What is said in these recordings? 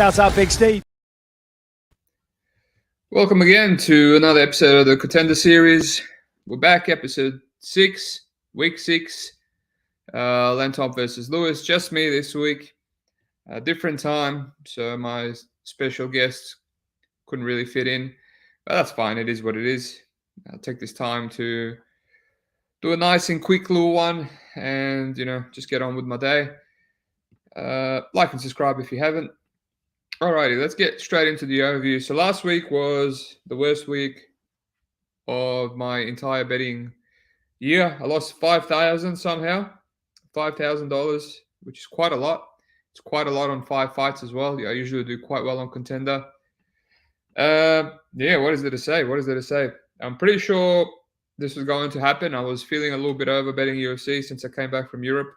Shouts out Big Steve. Welcome again to another episode of the Contender Series. We're back, episode 6, week 6. Llontop versus Lewis. Just me this week. Different time, so my special guest couldn't really fit in. But that's fine. It is what it is. I'll take this time to do a nice and quick little one and, just get on with my day. Like and subscribe if you haven't. Alrighty, let's get straight into the overview. So last week was the worst week of my entire betting year. I lost $5,000 somehow, $5,000, which is quite a lot. It's quite a lot on 5 fights as well. I usually do quite well on Contender. What is there to say? I'm pretty sure this was going to happen. I was feeling a little bit over betting UFC since I came back from Europe.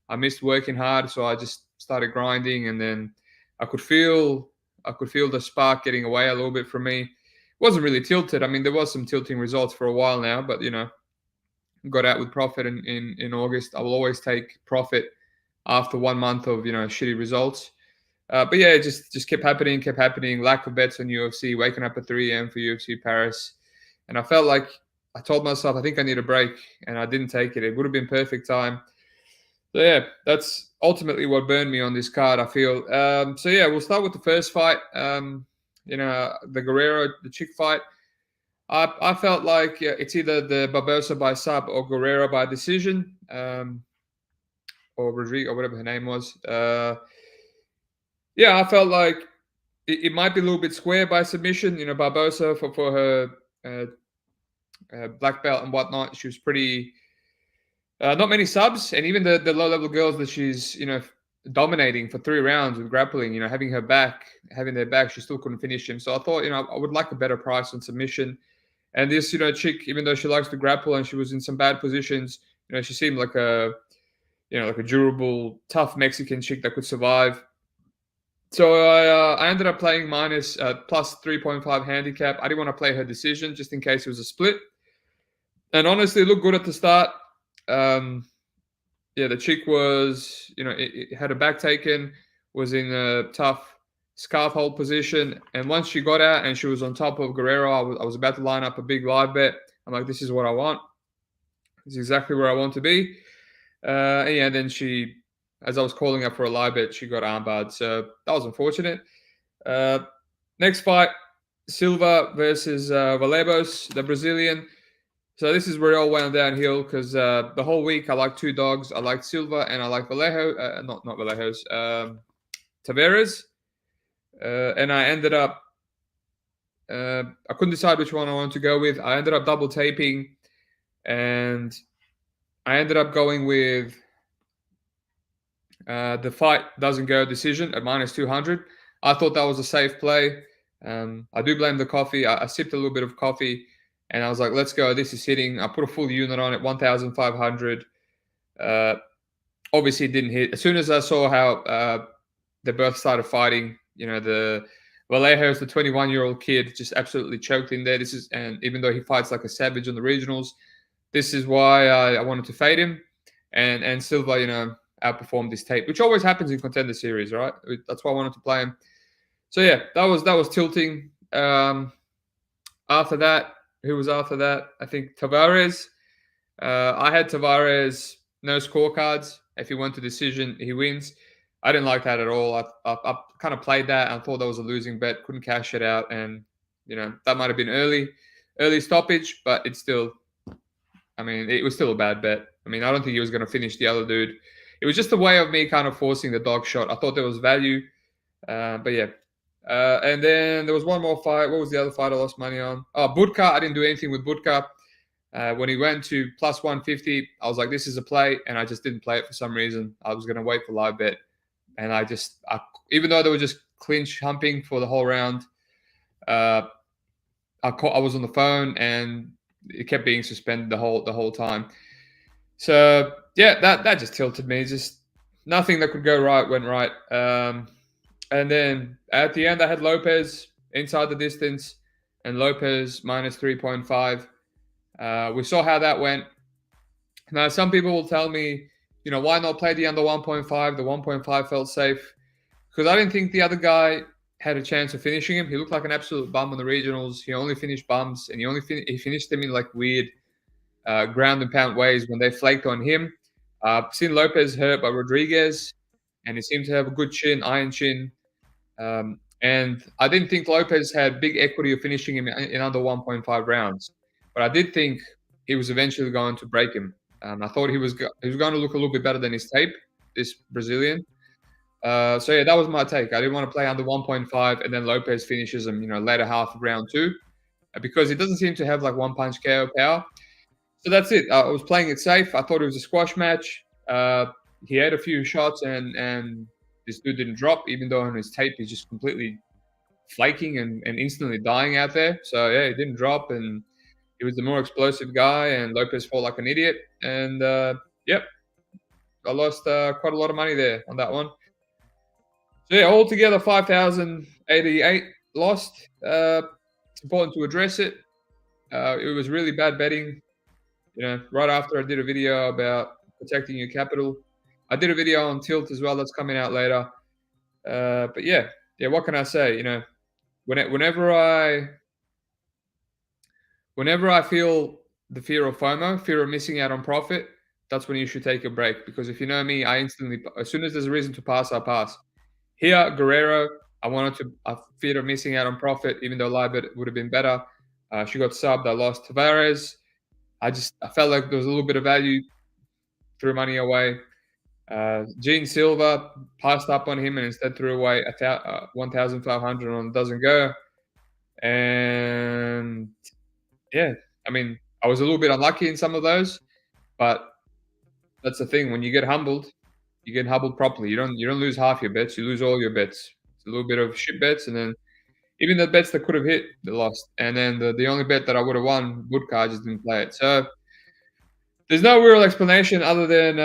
I missed working hard, so I just started grinding, and then I could feel the spark getting away a little bit from me. It wasn't really tilted. I mean, there was some tilting results for a while now, but got out with profit in August. I will always take profit after 1 month of shitty results. But yeah, it just kept happening. Lack of bets on UFC. Waking up at 3 a.m. for UFC Paris, and I felt like I told myself I think I need a break, and I didn't take it. It would have been perfect time. So yeah, that's ultimately what burned me on this card, I feel. We'll start with the first fight. The Guerrero, the chick fight. I felt like it's either the Barbosa by sub or Guerrero by decision, or Rodrigo, or whatever her name was. I felt like it might be a little bit square by submission. Barbosa for her black belt and whatnot. She was pretty. Not many subs, and even the low-level girls that she's, dominating for 3 rounds with grappling, having their back, she still couldn't finish him. So I thought, I would like a better price on submission. And this, chick, even though she likes to grapple and she was in some bad positions, she seemed like a durable, tough Mexican chick that could survive. So I ended up playing minus plus 3.5 handicap. I didn't want to play her decision just in case it was a split. And honestly, it looked good at the start. The chick was, it had her back taken, was in a tough scarf hold position. And once she got out and she was on top of Guerrero, I was about to line up a big live bet. I'm like, this is what I want. This is exactly where I want to be. Then she, as I was calling up for a live bet, she got armbarred. So that was unfortunate. Next fight, Silva versus Vallejos, the Brazilian. So this is where it all went downhill because the whole week I liked 2 dogs. I liked Silva and I liked Vallejo, not Vallejos, Tavares. And I ended up, I couldn't decide which one I wanted to go with. I ended up double taping, and I ended up going with the fight doesn't go decision at minus 200. I thought that was a safe play. I do blame the coffee. I sipped a little bit of coffee. And I was like, let's go. This is hitting. I put a full unit on it, 1,500. Obviously, it didn't hit. As soon as I saw how they both started fighting, the Vallejos, the 21-year-old kid, just absolutely choked in there. And even though he fights like a savage in the regionals, this is why I wanted to fade him. And Silva, outperformed this tape, which always happens in Contender Series, right? That's why I wanted to play him. So yeah, that was tilting. After that. Who was after that? I think Tavares. I had Tavares, no scorecards. If he went to decision, he wins. I didn't like that at all. I kind of played that and thought that was a losing bet. Couldn't cash it out. And, that might have been early stoppage, but it's still, it was still a bad bet. I don't think he was going to finish the other dude. It was just a way of me kind of forcing the dog shot. I thought there was value. But yeah. And then there was one more fight. What was the other fight I lost money on? Oh, Budka. I didn't do anything with Budka. When he went to plus 150, I was like, this is a play. And I just didn't play it for some reason. I was going to wait for live bet. And even though they were just clinch humping for the whole round, I was on the phone and it kept being suspended the whole time. So yeah, that just tilted me. Just nothing that could go right went right. And then at the end, I had Lopez inside the distance and Lopez minus 3.5. We saw how that went. Now, some people will tell me, why not play the under 1.5? The 1.5 felt safe. because I didn't think the other guy had a chance of finishing him. He looked like an absolute bum on the regionals. He only finished bums, and he finished them in like weird ground and pound ways when they flaked on him. Seen Lopez hurt by Rodriguez, and he seemed to have a good chin, iron chin. And I didn't think Lopez had big equity of finishing him in under 1.5 rounds, but I did think he was eventually going to break him. I thought he was going to look a little bit better than his tape, this Brazilian. So yeah, that was my take. I didn't want to play under 1.5, and then Lopez finishes him, later half of round two, because he doesn't seem to have like one punch KO power. So that's it. I was playing it safe. I thought it was a squash match. He had a few shots, and this dude didn't drop, even though on his tape he's just completely flaking and instantly dying out there. So yeah, he didn't drop, and he was the more explosive guy, and Lopez fought like an idiot. And yep, I lost quite a lot of money there on that one. So yeah, altogether 5,088 lost. It's important to address it. It was really bad betting. Right after I did a video about protecting your capital, I did a video on tilt as well. That's coming out later. But yeah, what can I say? Whenever I feel the fear of FOMO, fear of missing out on profit, that's when you should take a break. Because if you know me, I instantly, as soon as there's a reason to pass, I pass. Here, Guerrero, I feared of missing out on profit, even though Libet would have been better. She got subbed. I lost Tavares. I felt like there was a little bit of value, threw money away. Gene Silva passed up on him and instead threw away 1,500 on Doesn't Go. And yeah, I mean, I was a little bit unlucky in some of those, but that's the thing. When you get humbled properly. You don't lose half your bets. You lose all your bets. It's a little bit of shit bets, and then even the bets that could have hit, they lost. And then the only bet that I would have won, Woodcar, I just didn't play it. So there's no real explanation other than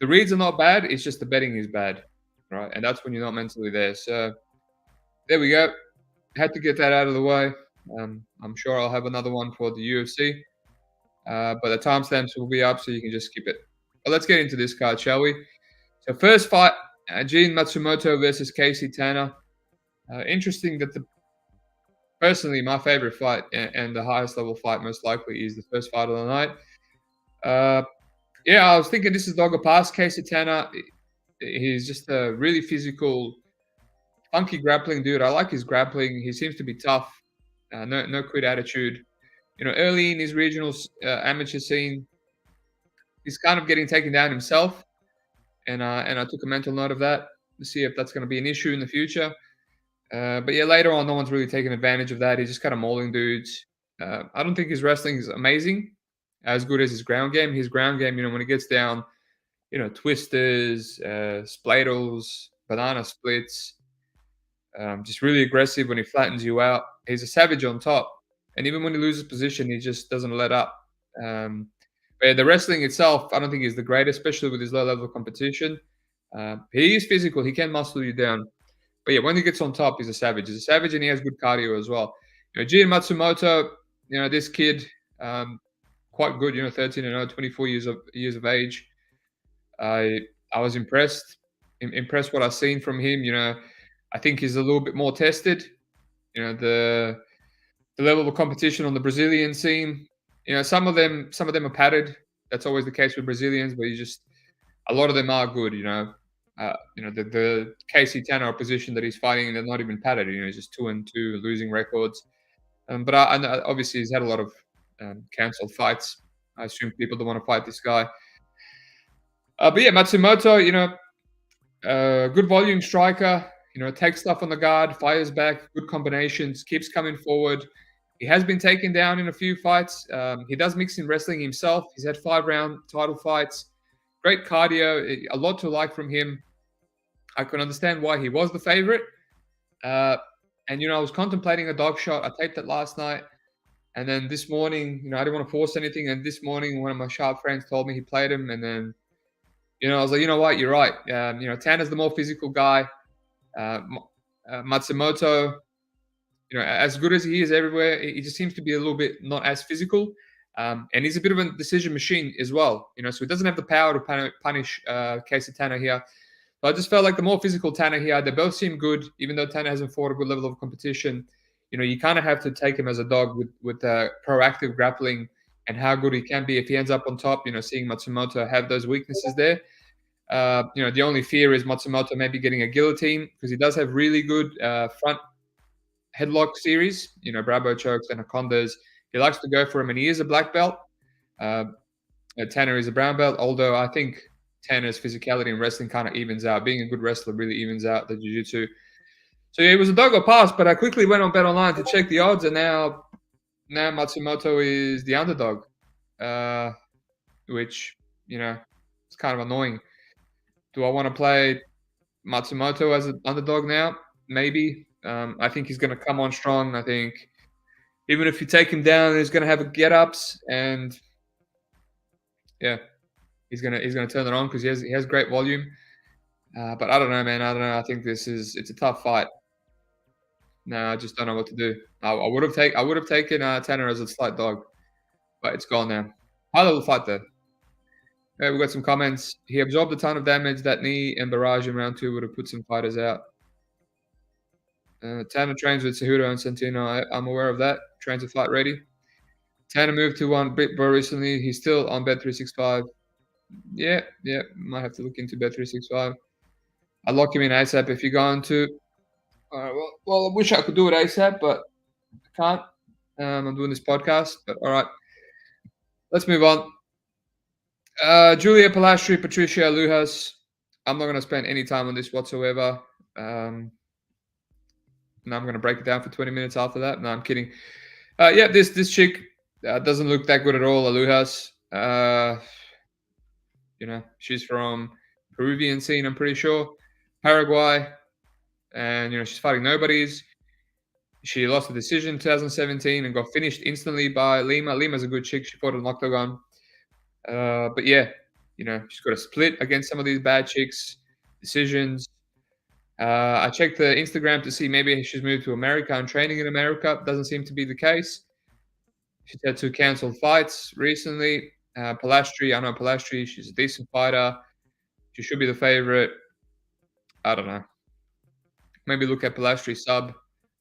the reads are not bad. It's just the betting is bad, right? And that's when you're not mentally there. So there we go. Had to get that out of the way. I'm sure I'll have another one for the UFC, but the timestamps will be up, so you can just skip it. But let's get into this card, shall we? So first fight, Gene Matsumoto versus Casey Tanner. Interesting that personally my favorite fight and the highest level fight most likely is the first fight of the night. Yeah, I was thinking this is dog or pass. Casey Tanner, he's just a really physical, funky grappling dude. I like his grappling. He seems to be tough. No quit attitude. Early in his regional amateur scene, he's kind of getting taken down himself, and I took a mental note of that to see if that's going to be an issue in the future. But yeah, later on, no one's really taken advantage of that. He's just kind of mauling dudes. I don't think his wrestling is amazing, as good as his ground game. His ground game, when he gets down, twisters, spladles, banana splits, just really aggressive when he flattens you out. He's a savage on top. And even when he loses position, he just doesn't let up. But yeah, the wrestling itself, I don't think is the greatest, especially with his low-level competition. He is physical. He can muscle you down. But yeah, when he gets on top, he's a savage. He's a savage, and he has good cardio as well. Gene Matsumoto, this kid, quite good. 13-0, 24 years of age. I was impressed. Impressed what I've seen from him. I think he's a little bit more tested. The level of competition on the Brazilian scene. Some of them are padded. That's always the case with Brazilians, but a lot of them are good. The Casey Tanner opposition that he's fighting, they're not even padded. He's just 2-2, losing records. But I know obviously he's had a lot of cancelled fights. I assume people don't want to fight this guy. But yeah, Matsumoto, good volume striker. Takes stuff on the guard, fires back, good combinations, keeps coming forward. He has been taken down in a few fights. He does mix in wrestling himself. He's had 5-round title fights. Great cardio, a lot to like from him. I can understand why he was the favorite. And, I was contemplating a dog shot. I taped it last night. And then this morning, I didn't want to force anything. And this morning, one of my sharp friends told me he played him. And then, I was like, you know what? You're right. Tanner's the more physical guy. Matsumoto, as good as he is everywhere, he just seems to be a little bit not as physical. And he's a bit of a decision machine as well. So he doesn't have the power to punish Casey Tanner here. So I just felt like the more physical Tanner he had, they both seem good, even though Tanner hasn't fought a good level of competition. You kind of have to take him as a dog with proactive grappling and how good he can be if he ends up on top. Seeing Matsumoto have those weaknesses there. The only fear is Matsumoto maybe getting a guillotine because he does have really good front headlock series. Bravo chokes, anacondas. He likes to go for him, and he is a black belt. Uh, Tanner is a brown belt, although I think Tanner's physicality in wrestling kind of evens out. Being a good wrestler really evens out the jiu-jitsu. So yeah, it was a dog or pass, but I quickly went on Bet Online to check the odds, and now Matsumoto is the underdog, which it's kind of annoying. Do I want to play Matsumoto as an underdog now? Maybe. I think he's going to come on strong. I think even if you take him down, he's going to have a get-ups, and yeah, he's gonna turn it on because he has great volume. But I don't know, man. I don't know. I think it's a tough fight. No, I just don't know what to do. I would have taken Tanner as a slight dog, but it's gone now. High level fight though. We've got some comments. He absorbed a ton of damage. That knee and barrage in round 2 would have put some fighters out. Tanner trains with Cejudo and Santino. I'm aware of that. Trains with Fight Ready. Tanner moved to one bit more recently. He's still on Bet365. Yeah, might have to look into Bet365. I'll lock him in ASAP if you're going to. All right, well, I wish I could do it ASAP, but I can't. I'm doing this podcast, but all right. Let's move on. Julia Palastri, Patricia Lujas. I'm not going to spend any time on this whatsoever. Now I'm going to break it down for 20 minutes after that. No, I'm kidding. This chick doesn't look that good at all, Lujas. She's from Peruvian scene, I'm pretty sure. Paraguay. And, she's fighting nobodies. She lost the decision in 2017 and got finished instantly by Lima. Lima's a good chick. She fought an octagon. But yeah, she's got a split against some of these bad chicks. Decisions. I checked the Instagram to see maybe she's moved to America and training in America. Doesn't seem to be the case. She's had 2 canceled fights recently. Palastri, I know Palastri. She's a decent fighter. She should be the favorite. I don't know. Maybe look at Palastri sub.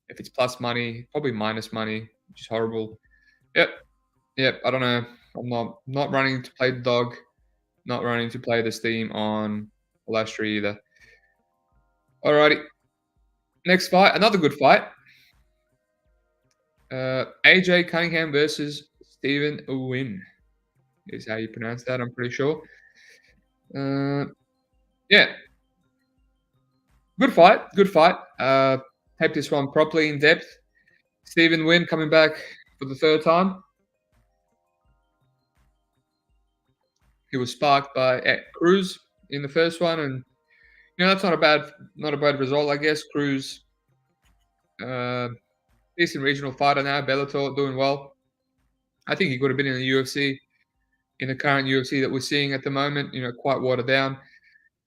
If it's plus money, probably minus money, which is horrible. Yep. I don't know. I'm not running to play the dog. Not running to play this theme on Palastri either. Alrighty. Next fight, another good fight. AJ Cunningham versus Stephen Wynn is how you pronounce that, I'm pretty sure. Yeah. Good fight. Taped this one properly in depth. Stephen Wynn coming back for the 3rd time. He was sparked by Cruz in the first one, and that's not a bad result, I guess. Cruz, decent regional fighter now. Bellator doing well. I think he could have been in the UFC, in the current UFC that we're seeing at the moment. Quite watered down,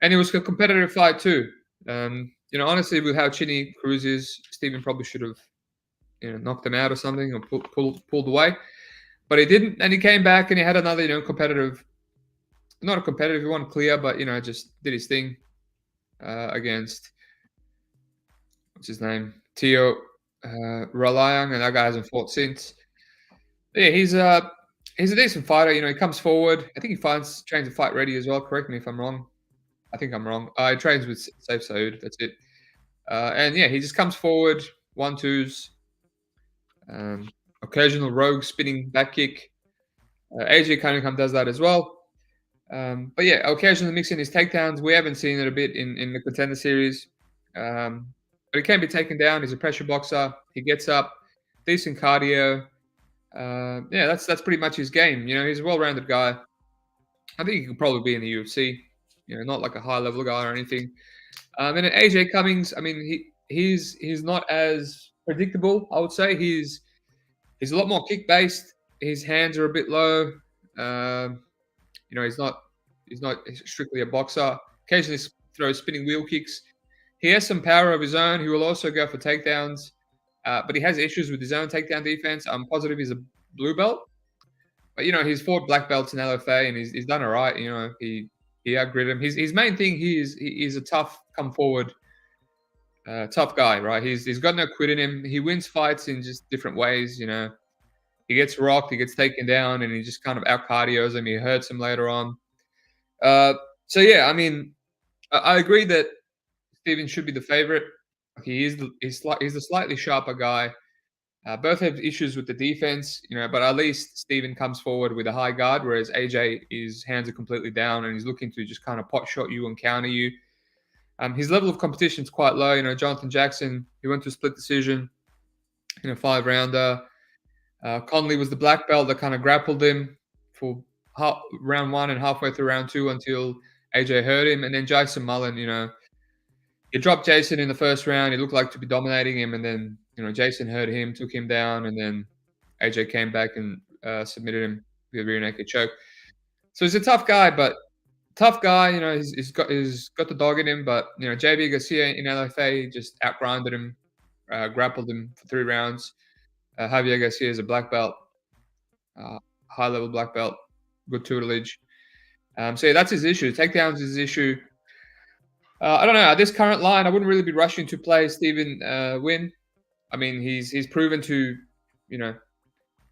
and it was a competitive fight too. Honestly, with how chinny Cruz is, Stephen probably should have, knocked him out or something, or pulled away, but he didn't, and he came back and he had another, competitive. Not a competitive, he won clear, but just did his thing against what's his name, Tio Ralayang, and that guy hasn't fought since. But yeah, he's a decent fighter. He comes forward. I think he trains with Fight Ready as well. Correct me if I'm wrong. I think I'm wrong. He trains with Safe Saud. That's it. And yeah, he just comes forward, 1-2s, occasional rogue spinning back kick. AJ Cunningham does that as well. But yeah, occasionally mixing his takedowns. We haven't seen it a bit in the Contender Series. But he can be taken down. He's a pressure boxer. He gets up. Decent cardio. That's pretty much his game. He's a well-rounded guy. I think he could probably be in the UFC. Not like a high-level guy or anything. And then AJ Cummings, I mean, he's not as predictable, I would say. He's a lot more kick-based. His hands are a bit low. He's not strictly a boxer. Occasionally throws spinning wheel kicks. He has some power of his own. He will also go for takedowns, but he has issues with his own takedown defense. I'm positive he's a blue belt, but he's fought black belts in LFA and he's done all right. He outgrit him. His main thing, he's a tough come forward, tough guy, right? He's got no quit in him. He wins fights in just different ways, you know. He gets rocked, he gets taken down, and he just kind of out cardios him. He hurts him later on. Uh, so yeah, I mean, I agree that Steven should be the favorite. He is he's the slightly sharper guy. Both have issues with the defense, you know, but at least Steven comes forward with a high guard, whereas AJ, his hands are completely down and he's looking to just kind of pot shot you and counter you. His level of competition is quite low. You know, Jonathan Jackson, he went to a split decision in a 5 rounder. Conley was the black belt that kind of grappled him for round one and halfway through round two until AJ hurt him. And then Jason Mullen, you know, he dropped Jason in the first round. He looked like to be dominating him, and then you know Jason hurt him, took him down, and then AJ came back and submitted him with a rear naked choke. So he's a tough guy, but tough guy. You know, he's got the dog in him. But you know, JB Garcia in LFA just outgrinded him, grappled him for 3 rounds. Javier Garcia is a black belt, uh, high level black belt, good tutelage. So yeah, that's his issue. Takedowns is his issue. I don't know. At this current line, I wouldn't really be rushing to play Steven Wynn. I mean, he's proven to, you know,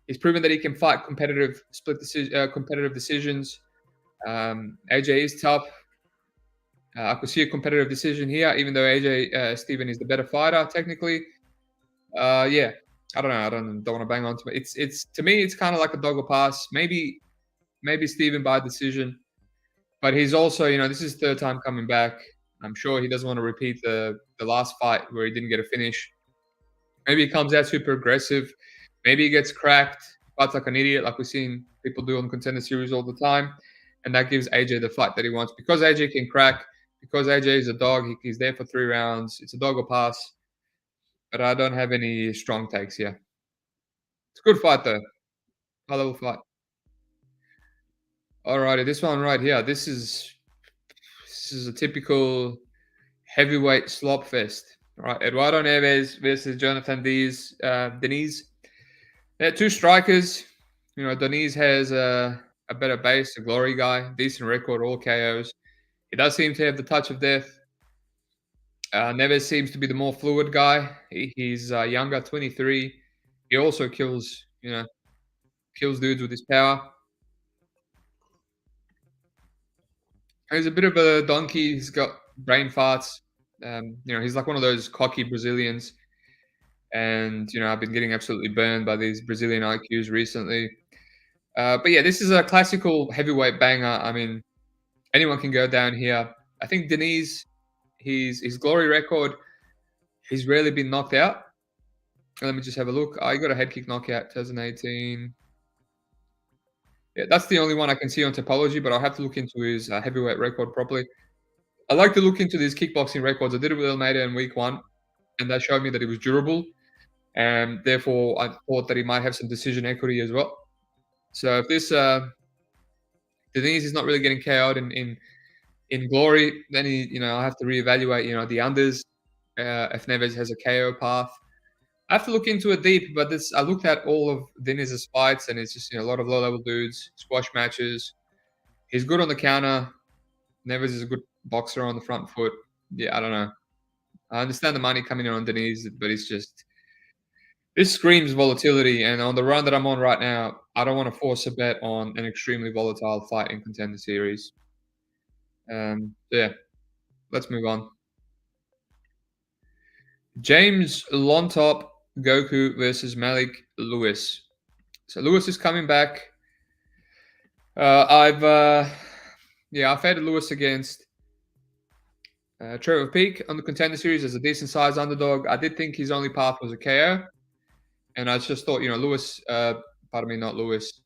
he's proven that he can fight competitive decisions. AJ is tough. I could see a competitive decision here, even though AJ Steven is the better fighter technically. Yeah, I don't know. I don't want to bang on to it. It's to me, it's kind of like a dog or pass. Maybe Steven by decision, but he's also, you know, this is third time coming back. I'm sure he doesn't want to repeat the last fight where he didn't get a finish. Maybe he comes out super aggressive. Maybe he gets cracked, fights like an idiot, like we've seen people do on Contender Series all the time. And that gives AJ the fight that he wants. Because AJ can crack, because AJ is a dog, he's there for 3 rounds. It's a dog or pass. But I don't have any strong takes here. It's a good fight, though. High level fight. Alrighty, this one right here. This is a typical heavyweight slop fest. All right, Eduardo Neves versus Jonathan Deniz. They're two strikers. You know, Deniz has a better base, a glory guy, decent record, all KOs. He does seem to have the touch of death. Neves seems to be the more fluid guy. He's younger, 23. He also kills dudes with his power. He's a bit of a donkey. He's got brain farts. You know, he's like one of those cocky Brazilians. And, you know, I've been getting absolutely burned by these Brazilian IQs recently. But yeah, this is a classical heavyweight banger. I mean, anyone can go down here. I think Deniz, his glory record, he's rarely been knocked out. Let me just have a look. I got a head kick knockout 2018. Yeah, that's the only one I can see on Topology, but I'll have to look into his heavyweight record properly. I like to look into these kickboxing records. I did it with Almeida in week 1, and that showed me that he was durable, and therefore I thought that he might have some decision equity as well. So if this Deniz is not really getting KO'd in glory, then I have to reevaluate, the unders, if Neves has a KO path. I have to look into it deep, but I looked at all of Deniz's fights, and it's just a lot of low-level dudes, squash matches. He's good on the counter. Neves is a good boxer on the front foot. Yeah, I don't know. I understand the money coming in on Deniz, but it's just this screams volatility. And on the run that I'm on right now, I don't want to force a bet on an extremely volatile fight in Contender Series. Yeah, let's move on. James Llontop Goku versus Malik Lewis. So Lewis is coming back. I've faded Lewis against Trevor Peak on the Contender Series as a decent sized underdog. I did think his only path was a KO, and I just thought, Lewis. Pardon me, not Lewis.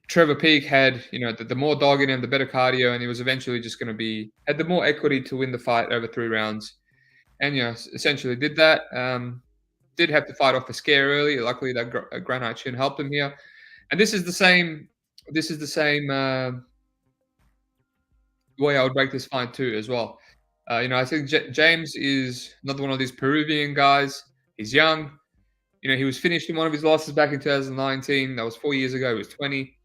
Trevor Peak had, the more dog in him, the better cardio, and he was eventually just going to had the more equity to win the fight over 3 rounds. And, essentially did that. Did have to fight off a scare early. Luckily, that granite chin helped him here. And this is the same way I would break this fight too as well. I think James is another one of these Peruvian guys. He's young. He was finished in one of his losses back in 2019. That was 4 years ago. He was 20.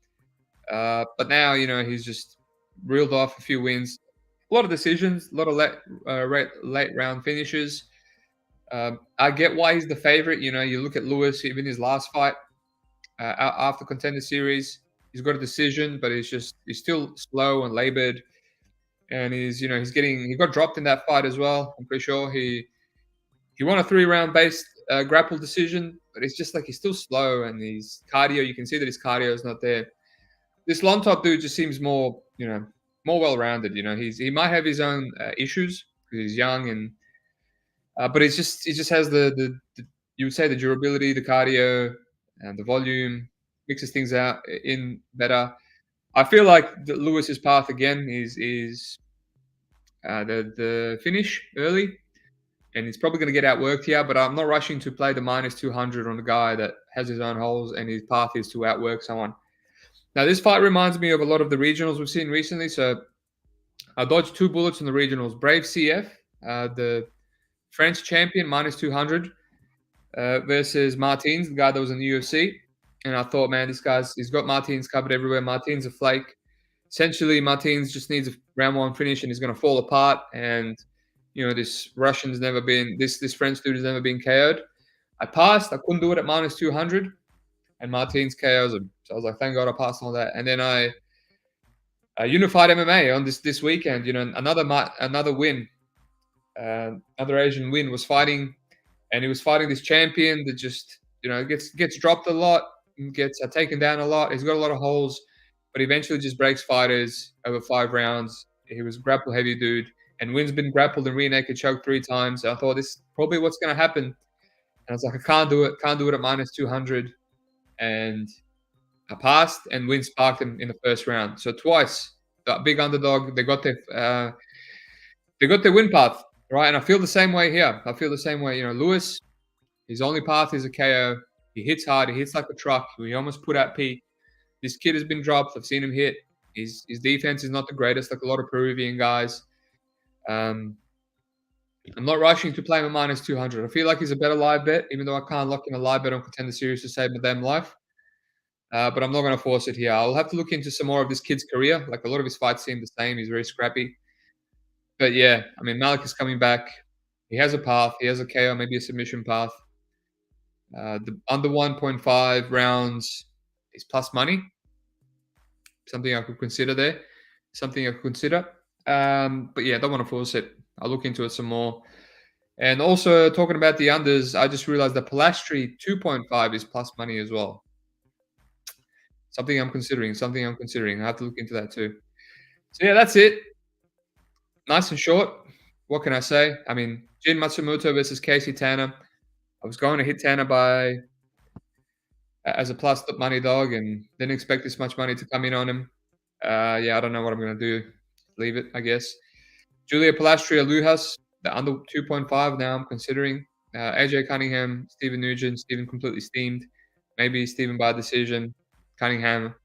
But now, he's just reeled off a few wins, a lot of decisions, a lot of late round finishes. I get why he's the favorite. You look at Lewis, even his last fight after Contender Series, he's got a decision, but he's still slow and labored, and he got dropped in that fight as well. I'm pretty sure he won a 3-round based grapple decision, but it's just like he's still slow and his cardio. You can see that his cardio is not there. This Llontop dude just seems more well rounded. He might have his own issues because he's young but he just has the you would say the durability, the cardio, and the volume mixes things out in better. I feel like Lewis's path again is the finish early, and he's probably going to get outworked here. But I'm not rushing to play the minus 200 on a guy that has his own holes and his path is to outwork someone. Now, this fight reminds me of a lot of the regionals we've seen recently. So I dodged 2 bullets in the regionals. Brave CF, the French champion, minus 200, versus Martins, the guy that was in the UFC. And I thought, man, he's got Martins covered everywhere. Martins a flake. Essentially, Martins just needs a round 1 finish and he's going to fall apart. And, this French dude has never been KO'd. I passed. I couldn't do it at minus 200. And Martins KOs him. So I was like, thank God I passed on that. And then I unified MMA on this weekend. Another win. Another Asian win was fighting, and he was fighting this champion that just gets dropped a lot, gets taken down a lot. He's got a lot of holes, but eventually just breaks fighters over 5 rounds. He was a grapple heavy dude, and Wynn's been grappled and rear naked choked 3 times. So I thought this is probably what's going to happen, and I was like, I can't do it at minus 200, and I passed, and Wynn sparked him in the first round. So twice, the big underdog, they got their win path, right? And I feel the same way here. I feel the same way. Lewis, his only path is a KO. He hits hard. He hits like a truck. He almost put out P. This kid has been dropped. I've seen him hit. His defense is not the greatest, like a lot of Peruvian guys. I'm not rushing to play him at minus 200. I feel like he's a better live bet, even though I can't lock in a live bet on Contender Series to save my damn life. But I'm not going to force it here. I'll have to look into some more of this kid's career. Like, a lot of his fights seem the same. He's very scrappy. But yeah, I mean, Malik is coming back. He has a path. He has a KO, maybe a submission path. The under 1.5 rounds is plus money. Something I could consider there. But yeah, I don't want to force it. I'll look into it some more. And also, talking about the unders, I just realized that Palastri 2.5 is plus money as well. Something I'm considering. I have to look into that too. So yeah, that's it. Nice and short. What can I say? I mean, Jin Matsumoto versus Casey Tanner. I was going to hit Tanner as a plus money dog and didn't expect this much money to come in on him. Yeah, I don't know what I'm going to do. Leave it, I guess. Julia Palastria Lujas, the under 2.5 now I'm considering. AJ Cunningham, Stephen Nugent, Stephen completely steamed. Maybe Stephen by decision. Cunningham.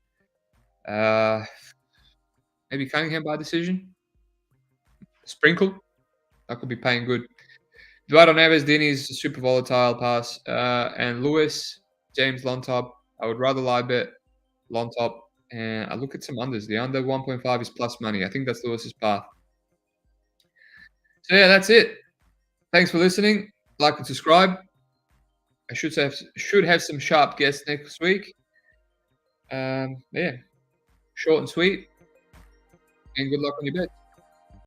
Maybe Cunningham by decision. Sprinkle. That could be paying good. Eduardo Neves, Dini's super volatile pass. And Lewis, James Llontop. I would rather live bet Llontop. And I look at some unders. The under 1.5 is plus money. I think that's Lewis's path. So yeah, that's it. Thanks for listening. Like and subscribe. I should have some sharp guests next week. Yeah, short and sweet. And good luck on your bets.